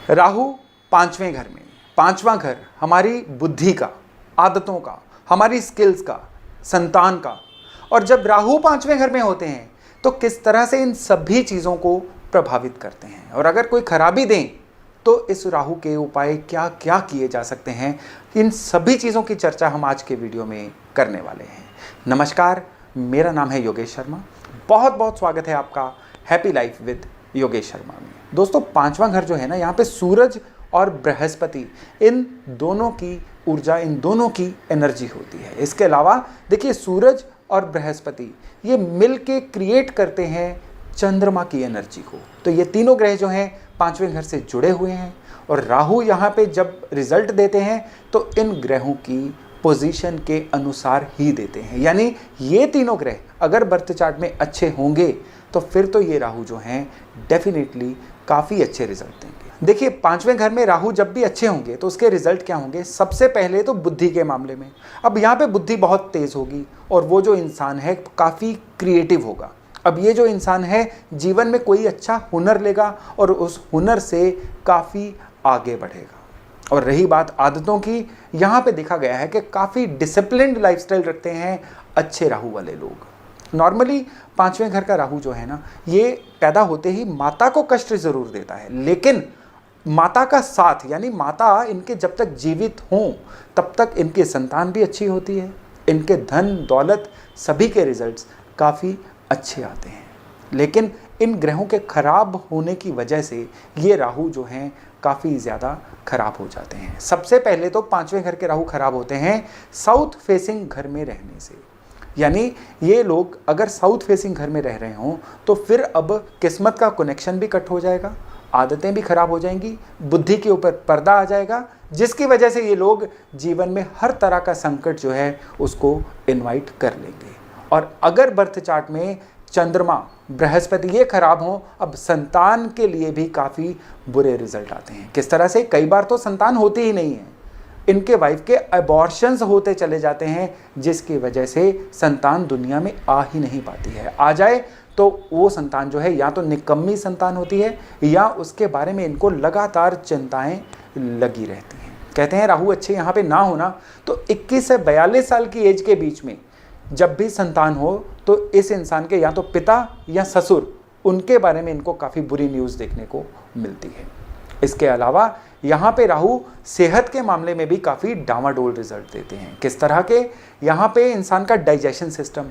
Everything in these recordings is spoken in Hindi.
राहु पांचवें घर में। पांचवा घर हमारी बुद्धि का, आदतों का, हमारी स्किल्स का, संतान का। और जब राहु पांचवें घर में होते हैं तो किस तरह से इन सभी चीज़ों को प्रभावित करते हैं, और अगर कोई खराबी दें तो इस राहु के उपाय क्या क्या किए जा सकते हैं, इन सभी चीज़ों की चर्चा हम आज के वीडियो में करने वाले हैं। नमस्कार, मेरा नाम है योगेश शर्मा। बहुत बहुत स्वागत है आपका happy life with Yogesh Sharma में। दोस्तों, पांचवा घर जो है ना, यहाँ पे सूरज और बृहस्पति, इन दोनों की ऊर्जा, इन दोनों की एनर्जी होती है। इसके अलावा देखिए, सूरज और बृहस्पति ये मिल के क्रिएट करते हैं चंद्रमा की एनर्जी को। तो ये तीनों ग्रह जो हैं पांचवें घर से जुड़े हुए हैं, और राहु यहाँ पे जब रिजल्ट देते हैं तो इन ग्रहों की पोजीशन के अनुसार ही देते हैं। यानी ये तीनों ग्रह अगर बर्थ चार्ट में अच्छे होंगे तो फिर तो ये राहु जो हैं डेफिनेटली काफ़ी अच्छे रिजल्ट देंगे। देखिए, पांचवें घर में राहु जब भी अच्छे होंगे तो उसके रिजल्ट क्या होंगे? सबसे पहले तो बुद्धि के मामले में। अब यहाँ पे बुद्धि बहुत तेज़ होगी और वो जो इंसान है काफ़ी क्रिएटिव होगा। अब ये जो इंसान है जीवन में कोई अच्छा हुनर लेगा और उस हुनर से काफ़ी आगे बढ़ेगा। और रही बात आदतों की, यहाँ पे देखा गया है कि काफ़ी डिसिप्लिन्ड लाइफस्टाइल रखते हैं अच्छे राहु वाले लोग। नॉर्मली पांचवें घर का राहु जो है ना, ये पैदा होते ही माता को कष्ट ज़रूर देता है, लेकिन माता का साथ, यानी माता इनके जब तक जीवित हों तब तक इनकी संतान भी अच्छी होती है, इनके धन दौलत सभी के रिजल्ट्स काफ़ी अच्छे आते हैं। लेकिन इन ग्रहों के खराब होने की वजह से ये राहु जो हैं काफ़ी ज़्यादा खराब हो जाते हैं। सबसे पहले तो पांचवें घर के राहु खराब होते हैं साउथ फेसिंग घर में रहने से। यानी ये लोग अगर साउथ फेसिंग घर में रह रहे हों तो फिर अब किस्मत का कनेक्शन भी कट हो जाएगा, आदतें भी खराब हो जाएंगी, बुद्धि के ऊपर पर्दा आ जाएगा, जिसकी वजह से ये लोग जीवन में हर तरह का संकट जो है उसको इनवाइट कर लेंगे। और अगर बर्थ चार्ट में चंद्रमा, बृहस्पति ये खराब हों, अब संतान के लिए भी काफ़ी बुरे रिजल्ट आते हैं। किस तरह से? कई बार तो संतान होती ही नहीं है, इनके वाइफ के अबॉर्शंस होते चले जाते हैं, जिसकी वजह से संतान दुनिया में आ ही नहीं पाती है। आ जाए तो वो संतान जो है या तो निकम्मी संतान होती है या उसके बारे में इनको लगातार चिंताएं लगी रहती हैं। कहते हैं राहु अच्छे यहाँ पे ना होना तो 21 से 42 साल की एज के बीच में जब भी संतान हो तो इस इंसान के या तो पिता या ससुर, उनके बारे में इनको काफ़ी बुरी न्यूज़ देखने को मिलती है। इसके अलावा यहाँ पे राहु सेहत के मामले में भी काफ़ी डामाडोल रिजल्ट देते हैं। किस तरह के? यहाँ पे इंसान का डाइजेशन सिस्टम,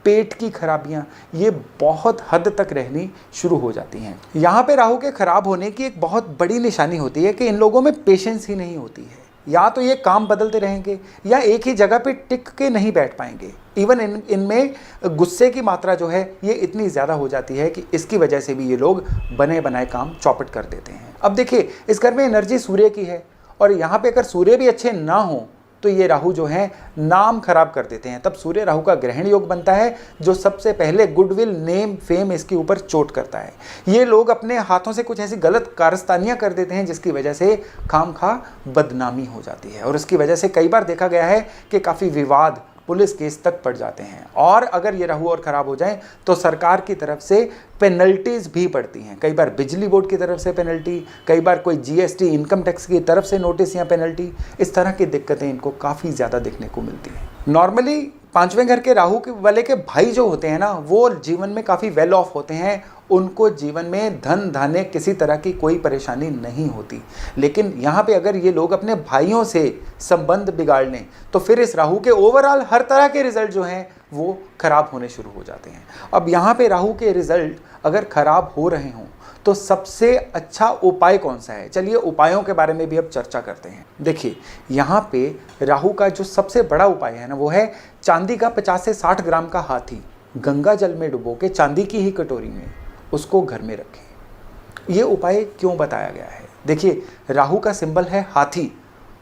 पेट की खराबियाँ, ये बहुत हद तक रहनी शुरू हो जाती हैं। यहाँ पे राहु के खराब होने की एक बहुत बड़ी निशानी होती है कि इन लोगों में पेशेंस ही नहीं होती है। या तो ये काम बदलते रहेंगे या एक ही जगह पे टिक के नहीं बैठ पाएंगे। इवन इनमें गुस्से की मात्रा जो है ये इतनी ज़्यादा हो जाती है कि इसकी वजह से भी ये लोग बने बनाए काम चौपट कर देते हैं। अब देखिए, इस घर में एनर्जी सूर्य की है और यहाँ पे अगर सूर्य भी अच्छे ना हो तो ये राहु जो है नाम खराब कर देते हैं। तब सूर्य राहु का ग्रहण योग बनता है जो सबसे पहले गुडविल, नेम, फेम इसके ऊपर चोट करता है। ये लोग अपने हाथों से कुछ ऐसी गलत कारस्तानियां कर देते हैं जिसकी वजह से खामखा बदनामी हो जाती है, और इसकी वजह से कई बार देखा गया है कि काफ़ी विवाद, पुलिस केस तक पड़ जाते हैं। और अगर ये राहु और ख़राब हो जाए तो सरकार की तरफ से पेनल्टीज़ भी पड़ती हैं। कई बार बिजली बोर्ड की तरफ से पेनल्टी, कई बार कोई जीएसटी, इनकम टैक्स की तरफ से नोटिस या पेनल्टी, इस तरह की दिक्कतें इनको काफ़ी ज़्यादा देखने को मिलती हैं। नॉर्मली पांचवें घर के राहु के वाले के भाई जो होते हैं ना, वो जीवन में काफ़ी वेल ऑफ होते हैं, उनको जीवन में धन धान्य किसी तरह की कोई परेशानी नहीं होती। लेकिन यहाँ पे अगर ये लोग अपने भाइयों से संबंध बिगाड़ लें तो फिर इस राहु के ओवरऑल हर तरह के रिजल्ट जो हैं वो खराब होने शुरू हो जाते हैं। अब यहाँ पे राहु के रिजल्ट अगर खराब हो रहे हों तो सबसे अच्छा उपाय कौन सा है? चलिए उपायों के बारे में भी अब चर्चा करते हैं। देखिए, यहाँ पे राहु का जो सबसे बड़ा उपाय है ना, वो है चांदी का 50 से 60 ग्राम का हाथी गंगा जल में डुबो के चांदी की ही कटोरी में उसको घर में रखें। ये उपाय क्यों बताया गया है? देखिए, राहु का सिंबल है हाथी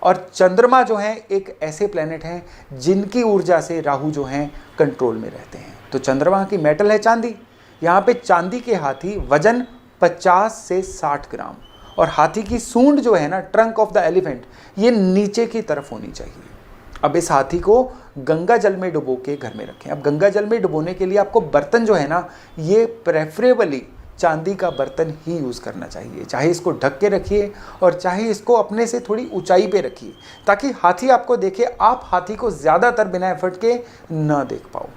और चंद्रमा जो है एक ऐसे प्लेनेट हैं जिनकी ऊर्जा से राहु जो हैं कंट्रोल में रहते हैं। तो चंद्रमा की मेटल है चांदी। यहाँ पे चांदी के हाथी वजन 50 से 60 ग्राम, और हाथी की सूंड जो है ना, ट्रंक ऑफ द एलिफेंट, ये नीचे की तरफ होनी चाहिए। अब इस हाथी को गंगा जल में डुबो के घर में रखें। अब गंगा जल में डुबोने के लिए आपको बर्तन जो है ना, ये प्रेफरेबली चांदी का बर्तन ही यूज़ करना चाहिए। चाहे इसको ढक के रखिए और चाहे इसको अपने से थोड़ी ऊंचाई पे रखिए, ताकि हाथी आपको देखे, आप हाथी को ज़्यादातर बिना एफर्ट के ना देख पाओ।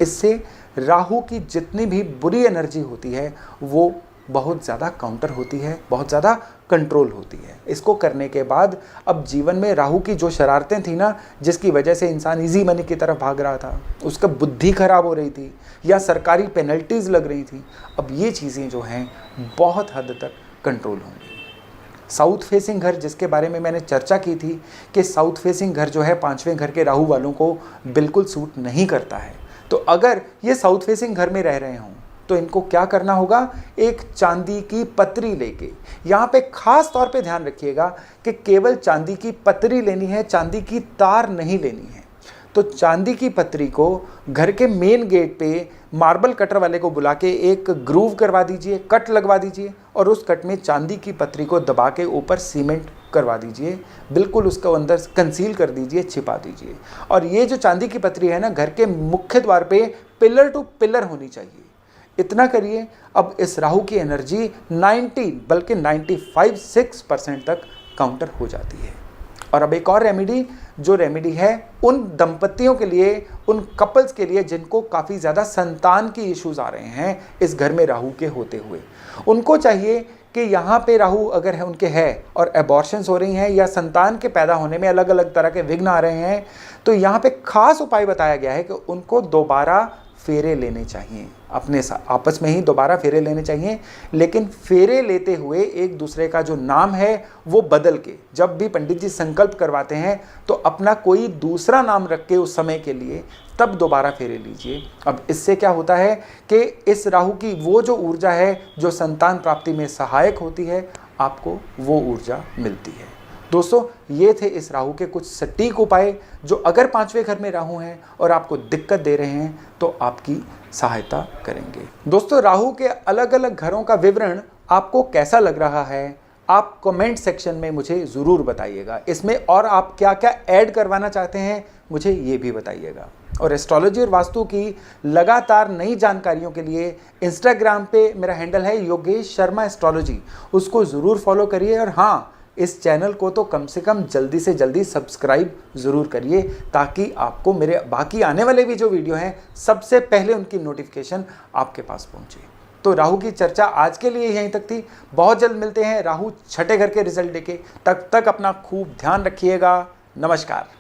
इससे राहु की जितनी भी बुरी एनर्जी होती है वो बहुत ज़्यादा काउंटर होती है, बहुत ज़्यादा कंट्रोल होती है। इसको करने के बाद अब जीवन में राहु की जो शरारतें थी ना, जिसकी वजह से इंसान इजी मनी की तरफ भाग रहा था, उसका बुद्धि खराब हो रही थी या सरकारी पेनल्टीज़ लग रही थी, अब ये चीज़ें जो हैं बहुत हद तक कंट्रोल होंगी। साउथ फेसिंग घर, जिसके बारे में मैंने चर्चा की थी कि साउथ फेसिंग घर जो है 5वें घर के राहु वालों को बिल्कुल सूट नहीं करता है, तो अगर ये साउथ फेसिंग घर में रह रहे हों तो इनको क्या करना होगा, एक चांदी की पतरी लेके, यहाँ पे खास तौर पे ध्यान रखिएगा कि केवल चांदी की पतरी लेनी है, चांदी की तार नहीं लेनी है। तो चांदी की पतरी को घर के मेन गेट पे मार्बल कटर वाले को बुला के एक ग्रूव करवा दीजिए, कट लगवा दीजिए और उस कट में चांदी की पतरी को दबा के ऊपर सीमेंट करवा दीजिए, बिल्कुल उसको अंदर कंसील कर दीजिए, छिपा दीजिए। और ये जो चांदी की पतरी है ना, घर के मुख्य द्वार पे पिलर टू पिलर होनी चाहिए। इतना करिए, अब इस राहु की एनर्जी 90 बल्कि 95-6% तक काउंटर हो जाती है। और अब एक और रेमेडी, जो रेमेडी है उन दंपतियों के लिए, उन कपल्स के लिए जिनको काफ़ी ज़्यादा संतान की इश्यूज आ रहे हैं इस घर में राहु के होते हुए। उनको चाहिए कि यहाँ पे राहु अगर है उनके है और एबॉर्शंस हो रही हैं या संतान के पैदा होने में अलग अलग तरह के विघ्न आ रहे हैं, तो यहाँ पे खास उपाय बताया गया है कि उनको दोबारा फेरे लेने चाहिए, अपने आपस में ही दोबारा फेरे लेने चाहिए। लेकिन फेरे लेते हुए एक दूसरे का जो नाम है वो बदल के, जब भी पंडित जी संकल्प करवाते हैं तो अपना कोई दूसरा नाम रख के उस समय के लिए तब दोबारा फेरे लीजिए। अब इससे क्या होता है कि इस राहु की वो जो ऊर्जा है जो संतान प्राप्ति में सहायक होती है, आपको वो ऊर्जा मिलती है। दोस्तों, ये थे इस राहु के कुछ सटीक उपाय जो अगर 5वें घर में राहु हैं और आपको दिक्कत दे रहे हैं तो आपकी सहायता करेंगे। दोस्तों, राहु के अलग अलग घरों का विवरण आपको कैसा लग रहा है, आप कमेंट सेक्शन में मुझे ज़रूर बताइएगा। इसमें और आप क्या क्या ऐड करवाना चाहते हैं मुझे ये भी बताइएगा। और एस्ट्रोलॉजी और वास्तु की लगातार नई जानकारियों के लिए इंस्टाग्राम पे मेरा हैंडल है योगेश शर्मा एस्ट्रोलॉजी, उसको ज़रूर फॉलो करिए। और हाँ, इस चैनल को तो कम से कम जल्दी से जल्दी सब्सक्राइब ज़रूर करिए, ताकि आपको मेरे बाकी आने वाले भी जो वीडियो हैं सबसे पहले उनकी नोटिफिकेशन आपके पास पहुंचे। तो राहु की चर्चा आज के लिए यहीं तक थी। बहुत जल्द मिलते हैं राहु छठे घर के रिजल्ट लेके। तब तक अपना खूब ध्यान रखिएगा। नमस्कार।